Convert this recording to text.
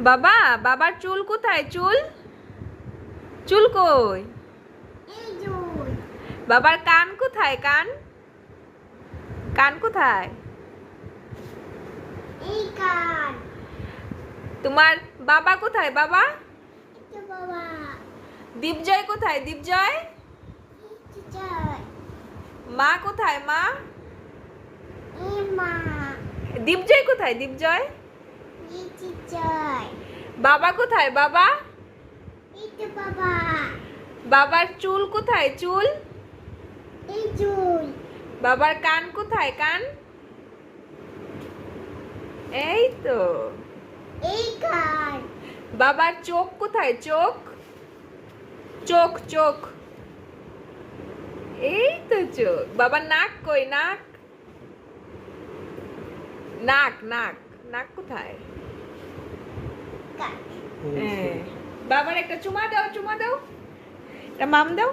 বাবা, বাবার চুল কোথায়? চুল চুল কই? বাবার কান কোথায়? কান কান কোথায়? তোমার বাবা কোথায়? বাবা, দীপজয় কোথায়? দীপজয়, মা কোথায়? মা, দীপজয় কোথায়? দীপজয়, বাবা কোথায়? বাবা, বাবার চুল কোথায়? চুল, বাবার কান কোথায়? কান, এই তো। বাবার চোখ কোথায়? চোখ, চোখ চোখ, এই তো চোখ। বাবার নাক কই? নাক, নাক নাক নাক কোথায়? হ্যাঁ। বাবার একটা চুমা দাও, চুমা দাও, একটা মাম দাও।